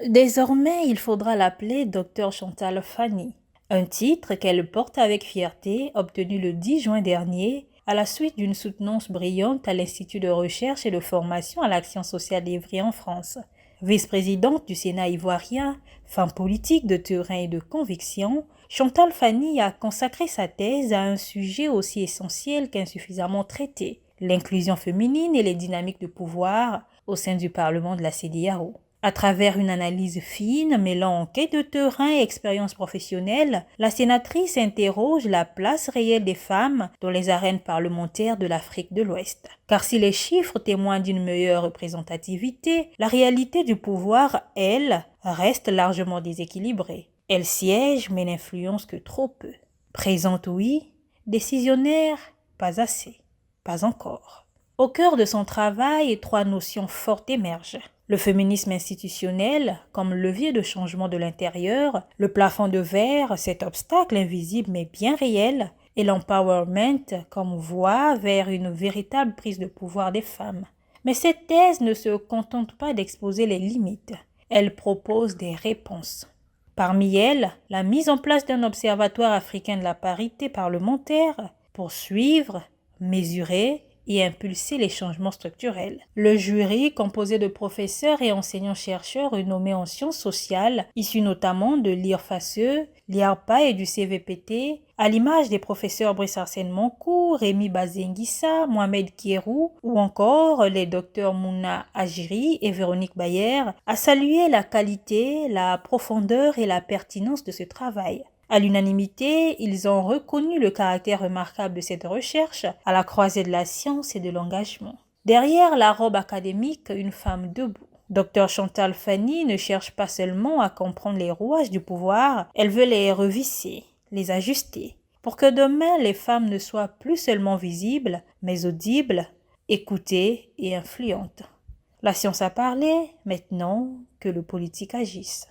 Désormais, il faudra l'appeler Dr Chantal Fanny, un titre qu'elle porte avec fierté, obtenu le 10 juin dernier à la suite d'une soutenance brillante à l'Institut de recherche et de formation à l'action sociale d'Ivry en France. Vice-présidente du Sénat ivoirien, femme politique de terrain et de conviction, Chantal Fanny a consacré sa thèse à un sujet aussi essentiel qu'insuffisamment traité, l'inclusion féminine et les dynamiques de pouvoir au sein du Parlement de la CEDEAO. À travers une analyse fine mêlant enquête de terrain et expérience professionnelle, la sénatrice interroge la place réelle des femmes dans les arènes parlementaires de l'Afrique de l'Ouest. Car si les chiffres témoignent d'une meilleure représentativité, la réalité du pouvoir, elle, reste largement déséquilibrée. Elle siège mais n'influence que trop peu. Présente oui, décisionnaire pas assez, pas encore. Au cœur de son travail, trois notions fortes émergent. Le féminisme institutionnel, comme levier de changement de l'intérieur, le plafond de verre, cet obstacle invisible mais bien réel, et l'empowerment comme voie vers une véritable prise de pouvoir des femmes. Mais cette thèse ne se contente pas d'exposer les limites, elle propose des réponses. Parmi elles, la mise en place d'un observatoire africain de la parité parlementaire pour suivre, mesurer et impulser les changements structurels. Le jury, composé de professeurs et enseignants-chercheurs renommés en sciences sociales, issus notamment de l'IRFASE, l'IARPA et du CVPT, à l'image des professeurs Brice Arsène Moncourt, Rémi Bazenguissa, Mohamed Kierou ou encore les docteurs Mouna Agiri et Véronique Bayer, a salué la qualité, la profondeur et la pertinence de ce travail. À l'unanimité, ils ont reconnu le caractère remarquable de cette recherche à la croisée de la science et de l'engagement. Derrière la robe académique, une femme debout. Dr Chantal Fanny ne cherche pas seulement à comprendre les rouages du pouvoir, elle veut les revisser, les ajuster, pour que demain les femmes ne soient plus seulement visibles, mais audibles, écoutées et influentes. La science a parlé, maintenant que le politique agisse.